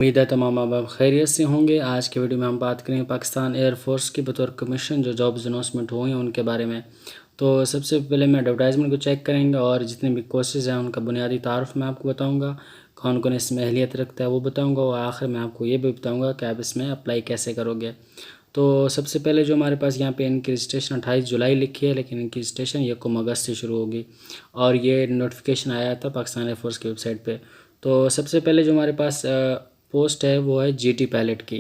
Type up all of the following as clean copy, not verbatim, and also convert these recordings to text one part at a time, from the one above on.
उम्मीद है तमाम आप खैरियत से होंगे। आज के वीडियो में हम बात करेंगे पाकिस्तान एयरफोर्स की बतौर कमीशन जो जॉब्स अनाउंसमेंट हुई हैं उनके बारे में। तो सबसे पहले मैं एडवर्टाइजमेंट को चेक करेंगे और जितने भी कोर्सेज हैं उनका बुनियादी तारुफ मैं आपको बताऊंगा, कौन कौन इसमें अहलियत रखता है वो बताऊंगा और आखिर में आपको ये भी बताऊंगा कि आप इसमें अप्लाई कैसे करोगे। तो सबसे पहले जो हमारे पास यहाँ पे इनकी रजिस्ट्रेशन 28 जुलाई लिखी है, लेकिन इनकी रजिस्ट्रेशन 1 अगस्त से शुरू होगी और ये नोटिफिकेशन आया था पाकिस्तान एयरफोर्स की वेबसाइट पे। तो सबसे पहले जो हमारे पास पोस्ट है वो है जीटी पायलट की।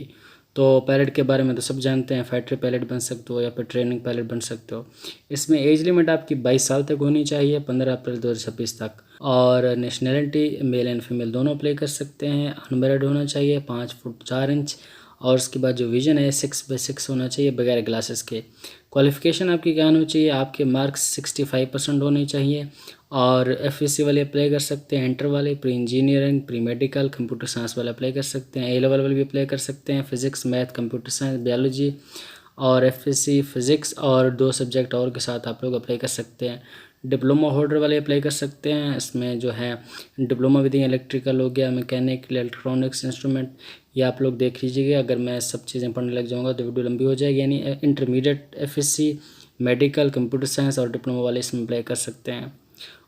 तो पायलट के बारे में तो सब जानते हैं, फैक्ट्री पायलट बन सकते हो या फिर ट्रेनिंग पायलट बन सकते हो। इसमें एज लिमिट आपकी 22 साल तक होनी चाहिए, 15 अप्रैल 2026 तक। और नेशनलिटी मेल एंड फीमेल दोनों अप्लाई कर सकते हैं। अनमेरिड होना चाहिए, 5 फुट 4 इंच, और उसके बाद जो विजन है 6/6 होना चाहिए बगैर ग्लासेस के। क्वालिफ़िकेशन आपकी क्या होनी चाहिए, आपके मार्क्स 65% होने चाहिए। और एफएससी वाले अप्लाई कर सकते हैं, इंटर वाले, pre engineering, pre medical, computer science वाले अप्लाई कर सकते हैं, ए लेवल वाले भी अप्लाई कर सकते हैं, physics, math, computer science, biology और एफएससी फिज़िक्स और 2 सब्जेक्ट और के साथ आप लोग अप्लाई कर सकते हैं। डिप्लोमा होल्डर वाले अप्लाई कर सकते हैं। इसमें जो है डिप्लोमा विद इलेक्ट्रिकल हो गया, मैकेनिक, इलेक्ट्रॉनिक्स इंस्ट्रूमेंट, ये आप लोग देख लीजिएगा। अगर मैं सब चीज़ें पढ़ने लग जाऊँगा तो वीडियो लंबी हो जाएगी। यानी intermediate FSc, medical, computer science और डिप्लोमा वाले इसमें अप्लाई कर सकते हैं।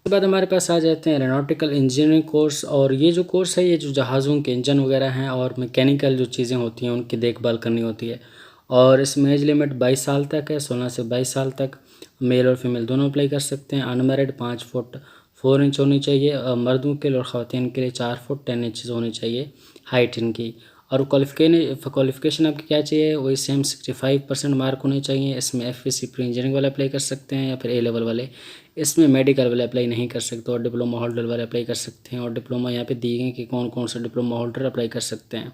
उसके बाद हमारे पास आ जाते हैं एरोनॉटिकल इंजीनियरिंग कोर्स। और ये जो कोर्स है ये जो जहाज़ों के इंजन वगैरह हैं और मैकेनिकल जो चीज़ें होती हैं उनकी देखभाल करनी होती है। और इसमें एज लिमिट 22 साल तक है, 16 से 22 साल तक मेल और फीमेल दोनों अप्लाई कर सकते हैं। अनमेरिड 5 फुट 4 इंच होनी चाहिए मर्दों के लिए, और ख़वातीन के लिए 4 फुट 10 इंच होनी चाहिए हाइट इनकी। और क्वालिफिकेशन आपकी क्या चाहिए, वही सेम 65% मार्क होने चाहिए। इसमें एफएससी प्री इंजीनियरिंग वाले अप्लाई कर सकते हैं या फिर ए लेवल वाले। इसमें मेडिकल वाले अप्लाई नहीं कर सकते और डिप्लोमा होल्डर वाले अप्लाई कर सकते हैं। और डिप्लोमा यहाँ पे दिए गए कि कौन कौन से डिप्लोमा होल्डर अप्लाई कर सकते हैं।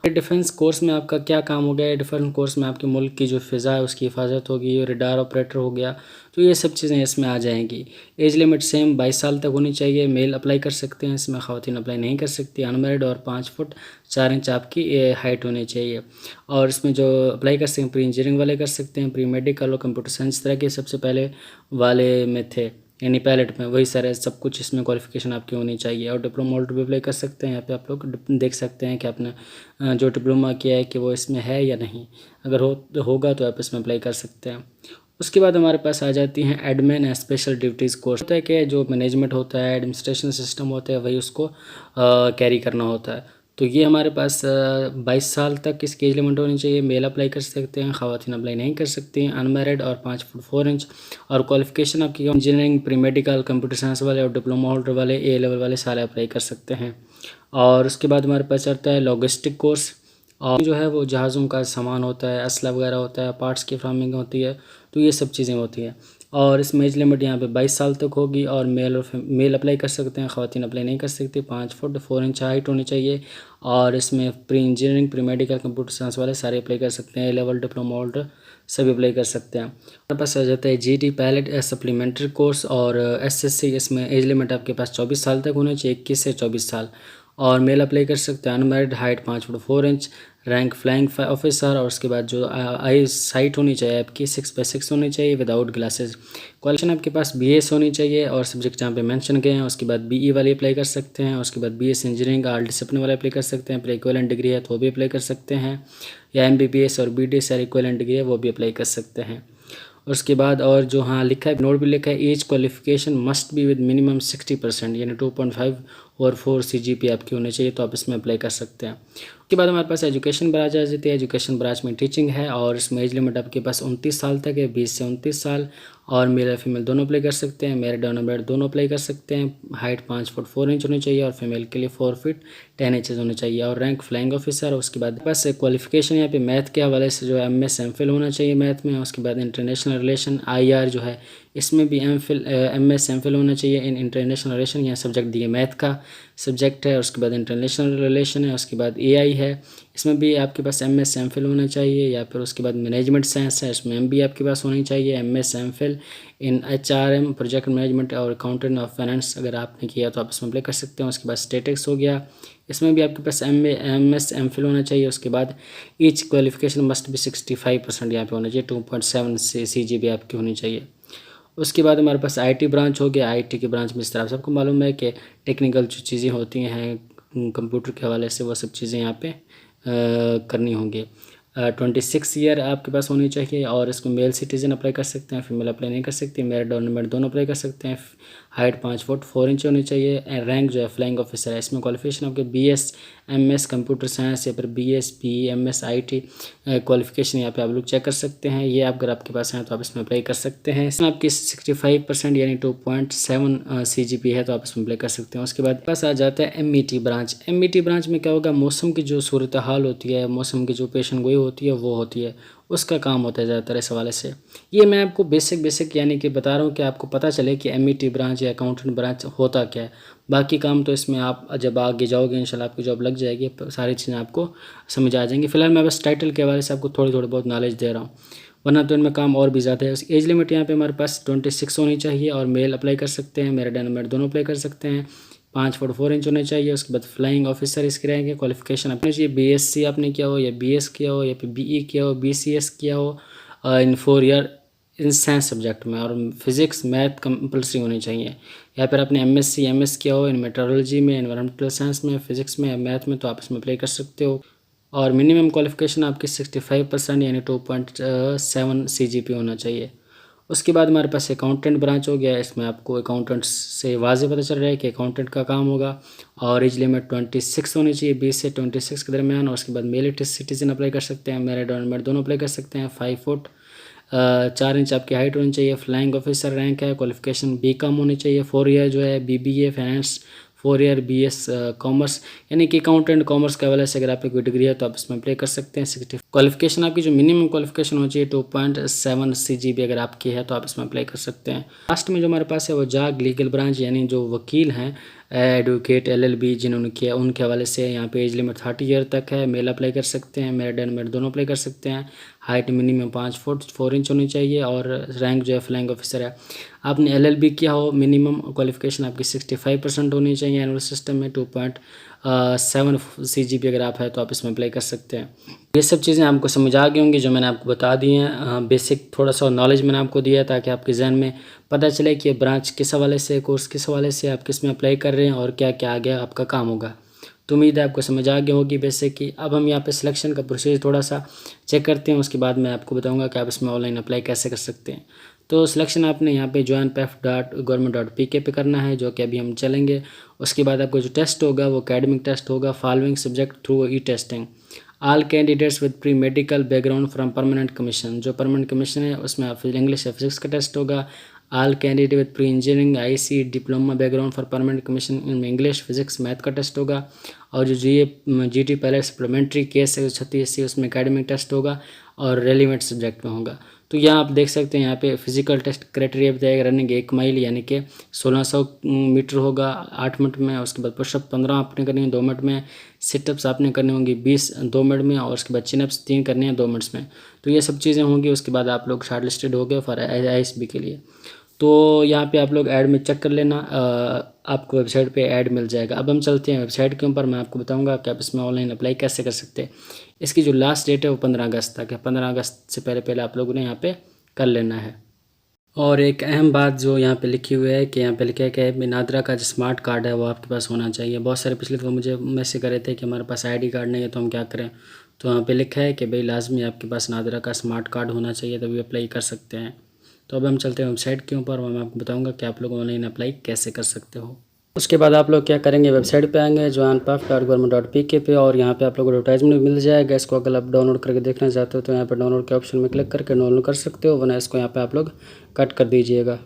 डिफेंस कोर्स में आपका क्या काम हो गया, डिफेंस कोर्स में आपके मुल्क की जो फ़िज़ा है उसकी हिफाजत होगी, रडार ऑपरेटर हो गया, तो ये सब चीज़ें इसमें आ जाएंगी। एज लिमिट सेम 22 साल तक होनी चाहिए, मेल अप्लाई कर सकते हैं, इसमें ख़वातीन अप्लाई नहीं कर सकती। अनमेरिड और 5 फुट 4 इंच आपकी हाइट होनी चाहिए। और इसमें जो अप्लाई कर सकते हैं प्री इंजीनियरिंग वाले कर सकते हैं, प्री मेडिकल और कंप्यूटर साइंस तरह के सबसे पहले वाले में थे, यानी पायलट में वही सारे सब कुछ इसमें क्वालिफिकेशन आपकी होनी चाहिए। और डिप्लोमा होल्डर भी अप्लाई कर सकते हैं। यहाँ पे आप लोग देख सकते हैं कि आपने जो डिप्लोमा किया है कि वो इसमें है या नहीं। अगर होगा तो आप इसमें अप्लाई कर सकते हैं। उसके बाद हमारे पास आ जाती हैं admin and special duties course. होता है कि जो मैनेजमेंट होता है, एडमिनिस्ट्रेशन सिस्टम होता है, वही उसको कैरी करना होता है। तो ये हमारे पास 22 साल तक इसकी एज लिमिट होनी चाहिए। मेल अप्लाई कर सकते हैं, ख़वातीन अप्लाई नहीं कर सकती हैं। अनमेरिड और 5 फुट 4 इंच। और क्वालिफिकेशन आपकी engineering, pre medical, computer science वाले और डिप्लोमा होल्डर वाले, ए लेवल वाले सारे अप्लाई कर सकते हैं। और उसके बाद हमारे पास चलता है लॉजिस्टिक कोर्स। और जो है वो जहाज़ों का सामान होता है, असला वगैरह होता है, पार्ट्स की फार्मिंग होती है, तो ये सब चीज़ें होती हैं। और इसमें एज लिमिट यहाँ पे 22 साल तक होगी। और मेल अप्लाई कर सकते हैं, ख़वातीन अप्लाई नहीं कर सकती। 5 फुट 4 इंच हाइट होनी चाहिए। और इसमें pre engineering, pre medical, computer science वाले सारे अप्लाई कर सकते हैं। ए लेवल, डिप्लोमा होल्डर सभी अप्लाई कर सकते हैं। हमारे पास आ जाता है जीटी पायलट सप्लीमेंट्री कोर्स और एसएससी। इसमें एज लिमिट आपके पास 24 साल तक होनी चाहिए, 21 से 24 साल। और मेल अप्लाई कर सकते हैं। Unmarried, height 5 foot 4 inch, rank flying officer. और उसके बाद जो आई साइट होनी चाहिए आपकी 6/6 होनी चाहिए विदाउट ग्लासेस। क्वालिफिकेशन आपके पास बीएस होनी चाहिए और सब्जेक्ट जहाँ पे मेंशन गए हैं। उसके बाद बीई वाले अप्लाई कर सकते हैं। उसके बाद बीएस इंजीनियरिंग आल डिसिप्लिन वाले अप्लाई कर सकते हैं। फिर इक्विवेलेंट डिग्री है तो वो भी अप्लाई कर सकते हैं, या एमबीबीएस और बीडीएस या इक्विवेलेंट डिग्री है वो भी अप्लाई कर सकते हैं। उसके बाद और जो हाँ लिखा है, नोट भी लिखा है, as qualification must be with minimum 60%, यानी 2.5 और 4 CGP आपकी होनी चाहिए, तो आप इसमें अप्लाई कर सकते हैं। उसके बाद हमारे पास एजुकेशन ब्रांच आ जाती है। एजुकेशन ब्रांच में टीचिंग है और इसमें एज लिमिट आपके पास 29 साल तक है, 20 से 29 साल। और मेल और फीमेल दोनों अप्लाई कर सकते हैं। मेरिड और अनमेरिड दोनों अप्लाई कर सकते हैं। हाइट 5 फुट 4 इंच होनी चाहिए और फीमेल के लिए 4 फीट 10 इंचज़ होनी चाहिए। और रैंक फ्लाइंग ऑफिसर। उसके बाद बस क्वालिफिकेशन यहाँ पे मैथ के हवाले से जो है MS MPhil होना चाहिए मैथ में। उसके बाद इंटरनेशनल रिलेशन IR जो है इसमें भी MS MPhil होना चाहिए इन इंटरनेशनल रिलेशन। यहाँ सब्जेक्ट दिए मैथ का सब्जेक्ट है। उसके बाद इंटरनेशनल रिलेशन है। उसके बाद AI है, इसमें भी आपके पास MS MPhil होना चाहिए। या फिर उसके बाद मैनेजमेंट साइंस है, इसमें MBA आपके पास होनी चाहिए। MS MPhil इन HRM प्रोजेक्ट मैनेजमेंट और अकाउंटेंट ऑफ फाइनेंस अगर आपने किया तो आप इसमें अप्लाई कर सकते हैं। उसके बाद स्टेटिक्स हो गया, इसमें भी आपके पास MS MPhil होना चाहिए। उसके बाद ईच क्वालिफिकेशन मस्ट भी 65% यहाँ पे होना चाहिए, 2.7 से CGP आपकी होनी चाहिए। उसके बाद हमारे पास IT ब्रांच हो गया। IT के ब्रांच में इस तरह सबको मालूम है कि टेक्निकल जो चीज़ें होती हैं, कंप्यूटर के हवाले से वो सब चीज़ें यहाँ पे करनी होंगी। 26 ईयर आपके पास होनी चाहिए और इसको मेल सिटीजन अप्लाई कर सकते हैं, फीमेल अप्लाई नहीं कर सकती, मेरिट और अनमेरिट दोनों अप्लाई कर सकते हैं। हाइट 5 फुट 4 इंच होनी चाहिए। रैंक जो है फ्लाइंग ऑफिसर है। इसमें क्वालिफिकेशन आपके BS MS कंप्यूटर साइंस या फिर BS PE MS IT qualification यहाँ पे आप लोग चेक कर सकते हैं। ये अगर आपके पास है तो आप इसमें अप्लाई कर सकते हैं। इसमें आपकी 65% यानी 2.7 CGP है तो आप इसमें अप्लाई कर सकते हैं। उसके बाद पास आ जाता है MET ब्रांच। MET ब्रांच में क्या होगा, मौसम की जो सूरत हाल होती है, मौसम की जो पेशन गोई होती है वो होती है, उसका काम होता है ज़्यादातर इस हवाले से। ये मैं आपको बेसिक यानी कि बता रहा हूँ कि आपको पता चले कि MET ब्रांच या अकाउंटेंट ब्रांच होता क्या है। बाकी काम तो इसमें आप जब आगे जाओगे इंशाल्लाह आपकी जॉब लग जाएगी, सारी चीज़ें आपको समझ आ जाएंगी। फिलहाल मैं बस टाइटल के हवाले से आपको थोड़ी बहुत नॉलेज दे रहा हूँ, वरना तो इनमें काम और भी ज़्यादा है। एज लिमिट यहाँ पे हमारे पास 26 होनी चाहिए और मेल अप्लाई कर सकते हैं, मेरिट अनमेरिट दोनों अप्लाई कर सकते हैं। 5 फुट 4 इंच होने चाहिए। उसके बाद फ्लाइंग ऑफिसर इसके रहेंगे। क्वालिफिकेशन अपने चाहिए BSc आपने किया हो या BS किया हो या फिर BE किया हो, BCS किया हो इन 4 ईयर इन साइंस सब्जेक्ट में, और फिजिक्स मैथ कंपलसरी होनी चाहिए। या फिर आपने MSc MS किया हो इन मेट्रोलॉजी में, एनवायरमेंटल साइंस में, फिजिक्स में या मैथ में तो आप इसमें अप्लाई कर सकते हो। और मिनिमम क्वालिफिकेशन आपकी 65% यानी 2.7 CGP होना चाहिए। उसके बाद हमारे पास अकाउंटेंट ब्रांच हो गया। इसमें आपको अकाउंटेंट से वाज़ेह पता चल रहा है कि अकाउंटेंट का काम होगा और एज लिमिट 26 होनी चाहिए, 20 से 26 के दरमियान। और उसके बाद मेल सिटीजन अप्लाई कर सकते हैं, मेरिट और अनमेरिट दोनों अप्लाई कर सकते हैं। 5 फुट 4 इंच आपकी हाइट होनी चाहिए। फ्लाइंग ऑफिसर रैंक है। क्वालिफिकेशन BCom होनी चाहिए। 4 ईयर जो है BBA finance, 4 year BS commerce यानी कि अकाउंटेंट कॉमर्स के हवाले से अगर आपकी कोई डिग्री है तो आप इसमें अप्लाई कर सकते हैं। 60 क्वालिफिकेशन आपकी जो मिनिमम क्वालिफिकेशन होनी चाहिए 2.7 CGP अगर आपकी है तो आप इसमें अप्लाई कर सकते हैं। लास्ट में जो हमारे पास है वो जाग लीगल ब्रांच यानी जो वकील हैं, एडवोकेट LLB जिन्होंने किया, उनके हवाले से यहाँ पे एज लिमिट 30 ईयर तक है। मेल अप्लाई कर सकते हैं, मेरिट अनमेरिट दोनों अप्लाई कर सकते हैं। हाइट मिनिमम 5 फुट 4 इंच होनी चाहिए और रैंक जो है फ्लाइंग ऑफिसर है। आपने LLB किया हो, मिनिमम क्वालिफिकेशन आपकी 65% होनी चाहिए। एनुअल सिस्टम में 2.7 CGP अगर आप है तो आप इसमें अप्लाई कर सकते हैं। ये सब चीज़ें आपको समझ आ गई होंगी जो मैंने आपको बता दी हैं। बेसिक थोड़ा सा नॉलेज मैंने आपको दिया है ताकि आपके जहन में पता चले कि ब्रांच किस हवाले से, कोर्स किस हवाले से, आप किस में अप्लाई कर रहे हैं और क्या क्या आगे आपका काम होगा। तो उम्मीद है आपको समझ आ गई होगी बेसिक की। अब हम यहाँ पे सिलेक्शन का प्रोसेस थोड़ा सा चेक करते हैं, उसके बाद मैं आपको बताऊँगा कि आप इसमें ऑनलाइन अप्लाई कैसे कर सकते हैं। तो सिलेक्शन आपने यहाँ पे joinpef.government.pk पे करना है, जो कि अभी हम चलेंगे। उसके बाद आपको जो टेस्ट होगा वो एकेडमिक टेस्ट होगा। Following subject through testing. All candidates with pre medical background from permanent commission, जो परमानेंट कमीशन है उसमें आप इंग्लिश या फिजिक्स का टेस्ट होगा। All candidate with pre engineering IC diploma background for permanent commission इनमें English physics math का test होगा। और जो GT पहले सप्लीमेंट्री केस है 36 उसमें एकेडमिक टेस्ट होगा और रेलिवेंट सब्जेक्ट में होगा। तो यहाँ आप देख सकते हैं यहाँ पे फिजिकल टेस्ट क्राइटेरिया बताएगा। रनिंग 1 माइल यानी कि 1600 मीटर होगा 8 मिनट में। उसके बाद पुशअप 15 आपने करनी है 2 मिनट में। सिटअप्स आपने करनी होंगी 20 2 मिनट में। और उसके बाद चिनअप्स 3 करने हैं 2 मिनट्स में। तो ये सब चीज़ें होंगी। उसके बाद आप लोग शॉर्ट लिस्टेड हो गए फॉर ISB के लिए। तो यहाँ पे आप लोग ऐड में चेक कर लेना, आपको वेबसाइट पे ऐड मिल जाएगा। अब हम चलते हैं वेबसाइट के ऊपर। मैं आपको बताऊंगा कि आप इसमें ऑनलाइन अप्लाई कैसे कर सकते हैं। इसकी जो लास्ट डेट है वो 15 अगस्त तक है। 15 अगस्त से पहले आप लोगों ने यहाँ पे कर लेना है। और एक अहम बात जो यहाँ पे लिखी हुई है कि यहाँ पे लिखा है कि नादरा का जो स्मार्ट कार्ड है वो आपके पास होना चाहिए। बहुत सारे पिछले तो मुझे मैसेज कर रहे थे कि हमारे पास ID कार्ड नहीं है तो हम क्या करें। तो यहाँ पे लिखा है कि भाई लाजमी आपके पास नादरा का स्मार्ट कार्ड होना चाहिए तभी अप्लाई कर सकते हैं। तो अब हम चलते हैं वेबसाइट के ऊपर और मैं आपको बताऊंगा कि आप लोग ऑनलाइन अप्लाई कैसे कर सकते हो। उसके बाद आप लोग क्या करेंगे, वेबसाइट पे आएंगे joinpef.government.pk पे और यहाँ पे आप लोग को एडवर्टाइजमेंट मिल जाएगा। इसको अगर आप डाउनलोड करके देखना चाहते हो तो यहाँ पे डाउनलोड के ऑप्शन में क्लिक करके डाउनलोड कर सकते हो, वरना इसको यहाँ पे आप लोग कट कर दीजिएगा।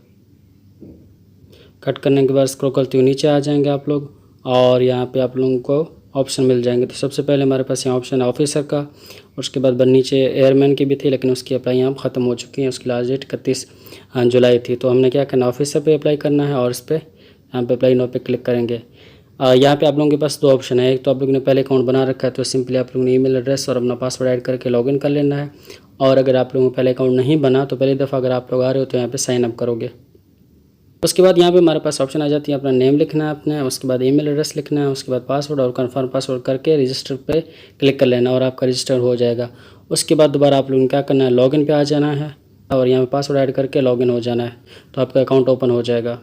कट करने के बाद स्क्रॉल करते हुए नीचे आ जाएंगे आप लोग और यहाँ पे आप लोगों को ऑप्शन मिल जाएंगे। तो सबसे पहले हमारे पास यहाँ ऑप्शन है ऑफिसर का। उसके बाद नीचे एयरमैन की भी थी लेकिन उसकी अप्लाई यहाँ ख़त्म हो चुकी है। उसकी लास्ट डेट 31 जुलाई थी। तो हमने क्या करना, ऑफिसर पे अप्लाई करना है और इस पर यहाँ पे अप्लाई नो पे क्लिक करेंगे। यहाँ पे आप लोगों के पास 2 ऑप्शन है। एक तो आप लोगों ने पहले अकाउंट बना रखा है तो सिंपली आप लोगों ने ईमेल एड्रेस और अपना पासवर्ड ऐड करके लॉगिन कर लेना है। और अगर आप लोगों को पहले अकाउंट नहीं बना तो पहली दफ़ा अगर आप लोग आ रहे हो तो यहाँ पे साइन अप करोगे। उसके बाद यहाँ पे हमारे पास ऑप्शन आ जाती है अपना नेम लिखना है आपने, उसके बाद ईमेल एड्रेस लिखना है, उसके बाद पासवर्ड और कंफर्म पासवर्ड करके रजिस्टर पे क्लिक कर लेना और आपका रजिस्टर हो जाएगा। उसके बाद दोबारा आप लोगों ने क्या करना है, लॉगिन पे आ जाना है और यहाँ पे पासवर्ड ऐड करके लॉगिन हो जाना है तो आपका अकाउंट ओपन हो जाएगा।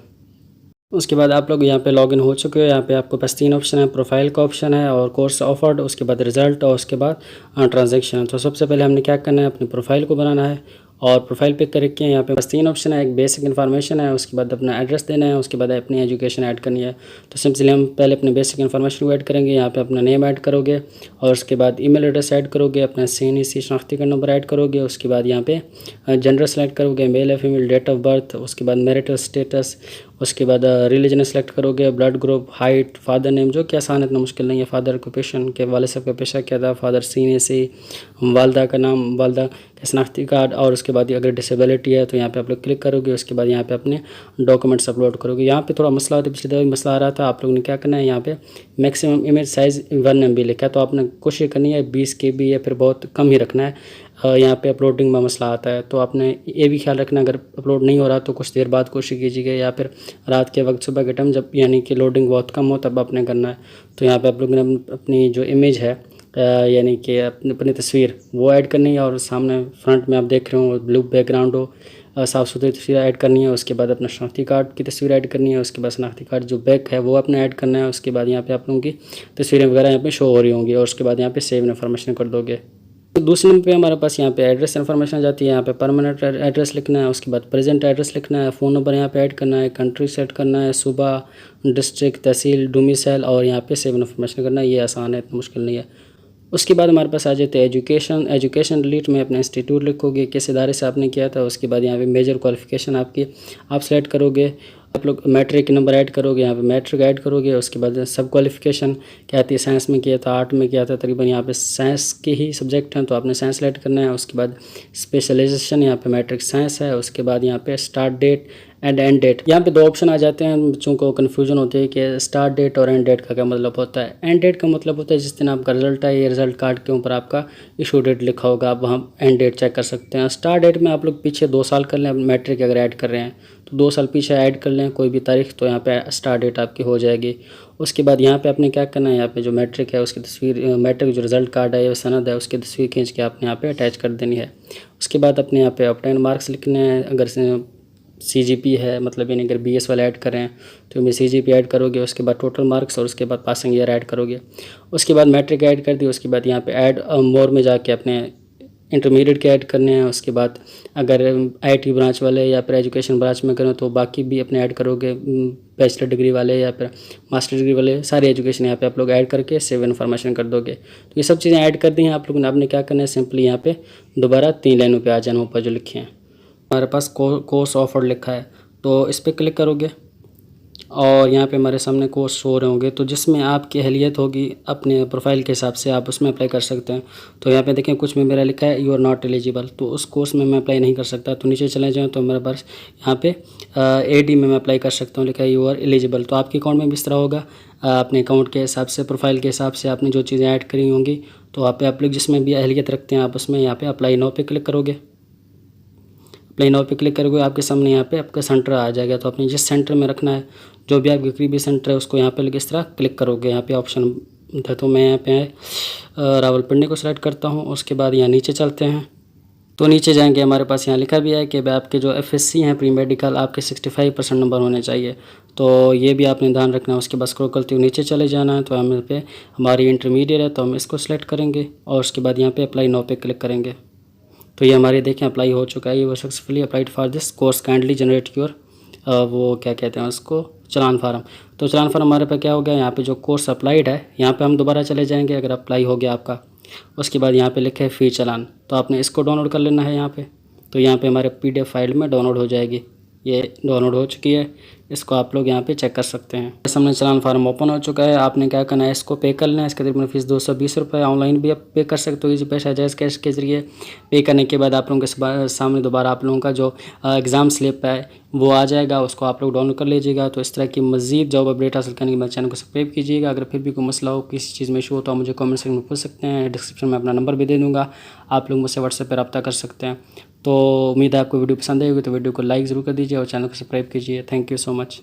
उसके बाद आप लोग यहाँ पे लॉगिन हो चुके हो। यहाँ पे आपके पास 3 ऑप्शन है, प्रोफाइल का ऑप्शन है और कोर्स ऑफर्ड, उसके बाद रिजल्ट और उसके बाद ट्रांजैक्शन। तो सबसे पहले हमने क्या करना है, अपनी प्रोफाइल को बनाना है और प्रोफाइल पे करके यहाँ पे बस 3 ऑप्शन है, एक बेसिक इन्फॉर्मेशन है, उसके बाद अपना एड्रेस देना है, उसके बाद अपनी एजुकेशन ऐड करनी है। तो सिंपली हम पहले अपने बेसिक इन्फॉर्मेशन को ऐड करेंगे। यहाँ पे अपना नेम ऐड करोगे और उसके बाद ईमेल एड्रेस ऐड करोगे, अपना CNC शनाख्ती कार्ड नंबर ऐड करोगे, उसके बाद यहाँ पे जेंडर सेलेक्ट करोगे, मेल या फीमेल, डेट ऑफ बर्थ, उसके बाद मैरिटल स्टेटस, उसके बाद रिलीजन सेलेक्ट करोगे, blood group, height, father name, जो कि आसान है, इतना मुश्किल नहीं है। फादर ऑक्यूपेशन के वाले साहब का पेशा क्या था, फादर CNC, वालदा का नाम, वालदा का शनाख्ती कार्ड, और उसके बाद अगर डिसेबिलिटी है तो यहाँ पे आप लोग क्लिक करोगे। उसके बाद यहाँ पे अपने डॉक्यूमेंट्स अपलोड करोगे। यहाँ पे थोड़ा मसला होता है, पिछले दफ़ा मसला आ रहा था। आप लोगों ने क्या करना है, यहाँ पे मैक्सिमम इमेज साइज़ 1 MB लिखा है, तो आपने कोशिश करनी है 20 KB या फिर बहुत कम ही रखना है। यहाँ पे अपलोडिंग में मसला आता है, तो आपने ये भी ख्याल रखना, अगर अपलोड नहीं हो रहा तो कुछ देर बाद कोशिश कीजिएगा, या फिर रात के वक्त सुबह के टाइम जब यानी कि लोडिंग बहुत कम हो तब आपने करना है। तो यहाँ पे आप लोगों ने अपनी जो इमेज है यानी कि अपनी तस्वीर वो ऐड करनी है, और सामने फ्रंट में आप देख रहे हो ब्लू बैकग्राउंड हो, साफ़ सुथरी तस्वीर ऐड करनी है। उसके बाद अपना शनाख्ती कार्ड की तस्वीर ऐड करनी है। उसके बाद शनाख्ती कार्ड जो बैक है वो अपना ऐड करना है। उसके बाद यहाँ पे आप लोगों की तस्वीरें वगैरह यहाँ पे शो हो रही होंगी, और उसके बाद यहाँ पे सेव इन्फॉर्मेशन कर दोगे। तो दूसरे नंबर पे हमारे पास यहाँ पे एड्रेस इन्फॉर्मेशन आ जाती है। यहाँ पे परमानेंट एड्रेस लिखना है, उसके बाद प्रेजेंट एड्रेस लिखना है, फ़ोन नंबर यहाँ पे ऐड करना है, कंट्री सेट करना है, सूबा, डिस्ट्रिक्ट, तहसील, डोमिसाइल, और यहाँ पे सेव इन्फॉर्मेशन करना है। ये आसान है, इतना मुश्किल नहीं है। उसके बाद हमारे पास आ जाते हैं एजुकेशन डिलीट में अपना इंस्टीट्यूट लिखोगे, किस इदारे से आपने किया था। उसके बाद यहाँ पे मेजर क्वालिफिकेशन आपकी आप सेलेक्ट करोगे। आप लोग मैट्रिक नंबर ऐड करोगे, यहाँ पे मैट्रिक ऐड करोगे। उसके बाद सब क्वालिफिकेशन क्या आती है, साइंस में किया था, आर्ट में किया था, तकरीबन यहाँ पे साइंस के ही सब्जेक्ट हैं तो आपने साइंस सेलेक्ट करना है। उसके बाद स्पेशलाइजेशन यहाँ पे मैट्रिक साइंस है। उसके बाद यहाँ पे start date and end date, यहाँ पे 2 ऑप्शन आ जाते हैं। बच्चों को कन्फ्यूजन होती है कि स्टार्ट डेट और एंड डेट का क्या मतलब होता है। एंड डेट का मतलब होता है जिस दिन आपका रिजल्ट है, ये रिजल्ट कार्ड के ऊपर आपका इशू डेट लिखा होगा, आप वहाँ एंड डेट चेक कर सकते हैं। स्टार्ट डेट में आप लोग पीछे 2 साल कर लें, मैट्रिक अगर ऐड कर रहे हैं तो 2 साल पीछे ऐड कर लें कोई भी तारीख, तो यहाँ पे स्टार्ट डेट आपकी हो जाएगी। उसके बाद यहाँ पे आपने क्या करना है, यहाँ पे जो मैट्रिक है उसकी तस्वीर, मैट्रिक जो रिजल्ट कार्ड है या सनद है उसकी तस्वीर खींच के आपने यहाँ पे अटैच कर देनी है। उसके बाद अपने यहाँ पे ऑब्टेन मार्क्स लिखने हैं। अगर CGP है, मतलब यानी अगर BS वाला ऐड करें तो मैं CGP ऐड करोगे। उसके बाद टोटल मार्क्स और उसके बाद पासिंग ईयर ऐड करोगे। उसके बाद मैट्रिक ऐड कर दी। उसके बाद यहाँ पे ऐड मोर में जाके अपने इंटरमीडिएट के ऐड करने हैं। उसके बाद अगर IT ब्रांच वाले या फिर एजुकेशन ब्रांच में करें तो बाकी भी अपने ऐड करोगे, बैचलर डिग्री वाले या फिर मास्टर डिग्री वाले, सारी एजुकेशन यहाँ पे आप लोग ऐड करके सेव इन्फॉर्मेशन कर दोगे। तो ये सब चीज़ें ऐड कर दी हैं आप लोगों ने। आपने क्या करना है, सिंपली यहाँ पे दोबारा 3 लाइनों पे आ जाना, ऊपर जो लिखे हैं हमारे पास कोर्स ऑफर लिखा है, तो इस पर क्लिक करोगे और यहाँ पे हमारे सामने कोर्स शो रहे होंगे। तो जिसमें आपकी अहलियत होगी अपने प्रोफाइल के हिसाब से आप उसमें अप्लाई कर सकते हैं। तो यहाँ पे देखें कुछ में मेरा लिखा है यू आर नॉट एलिजिबल, तो उस कोर्स में मैं अप्लाई नहीं कर सकता। तो नीचे चले जाएँ तो मेरे पास यहाँ पे AD में मैं अप्लाई कर सकता हूँ, लिखा है यू आर एलिजिबल। तो आपके अकाउंट में भी इस तरह होगा, अपने अकाउंट के हिसाब से, प्रोफाइल के हिसाब से आपने जो चीज़ें ऐड करी होंगी, तो वहाँ पे आप लोग जिसमें भी अहलियत रखते हैं आप उसमें यहाँ पे अप्लाई नाउ पे क्लिक करोगे। अप्लाई नाउ पे क्लिक करोगे, आपके सामने यहाँ पे आपका सेंटर आ जाएगा। तो आपने जिस सेंटर में रखना है, जो भी आपके करीबी सेंटर है उसको यहाँ पे इस तरह क्लिक करोगे। यहाँ पे ऑप्शन है, तो मैं यहाँ पे रावलपिंडी को सिलेक्ट करता हूँ। उसके बाद यहाँ नीचे चलते हैं, तो नीचे जाएंगे हमारे पास यहाँ लिखा भी है कि आपके जो FSC हैं प्री मेडिकल, आपके 65% नंबर होने चाहिए, तो ये भी आपने ध्यान रखना है। उसके बाद स्क्रॉल करते हुए नीचे चले जाना है, तो हमें पे हमारी इंटरमीडिएट है तो हम इसको सिलेक्ट करेंगे और उसके बाद यहाँ पे अप्लाई नाउ पे क्लिक करेंगे। तो ये हमारे देखें अप्लाई हो चुका है, ये वो successfully applied for this course, kindly generate your वो क्या कहते हैं उसको, चलान फार्म। तो चलान फार्म हमारे पे क्या हो गया, यहाँ पे जो कोर्स अप्लाइड है यहाँ पे हम दोबारा चले जाएंगे अगर अप्लाई हो गया आपका। उसके बाद यहाँ पे लिखे है फ़ी चलान, तो आपने इसको डाउनलोड कर लेना है यहाँ पे। तो यहाँ पे हमारे PDF फाइल में डाउनलोड हो जाएगी, ये डाउनलोड हो चुकी है, इसको आप लोग यहाँ पे चेक कर सकते हैं। सामने चलान फार्म ओपन हो चुका है। आपने क्या करना है, इसको पे कर लेना है। इसके तकरीबन फीस 220 रुपये, ऑनलाइन भी आप पे कर सकते हो, इजी पैसा जायज़ कैश के जरिए। पे करने के बाद आप लोगों के सामने दोबारा आप लोगों का जो एग्ज़ाम स्लिप है वो आ जाएगा, उसको आप लोग डाउनलोड कर लीजिएगा। तो इस तरह की मज़ीद जॉब अपडेट हासिल करने के बाद चैनल को सब्सक्राइब कीजिएगा। अगर फिर भी कोई मसला हो, किसी चीज़ में इशू हो तो आप मुझे कमेंट सेक्शन में पूछ सकते हैं। डिस्क्रिप्शन में अपना नंबर भी दे दूँगा, आप लोग मुझसे व्हाट्सएप पर रब्ता कर सकते हैं। तो उम्मीद है आपको वीडियो पसंद आई होगी, तो वीडियो को लाइक ज़रूर कर दीजिए और चैनल को सब्सक्राइब कीजिए। Thank you so much.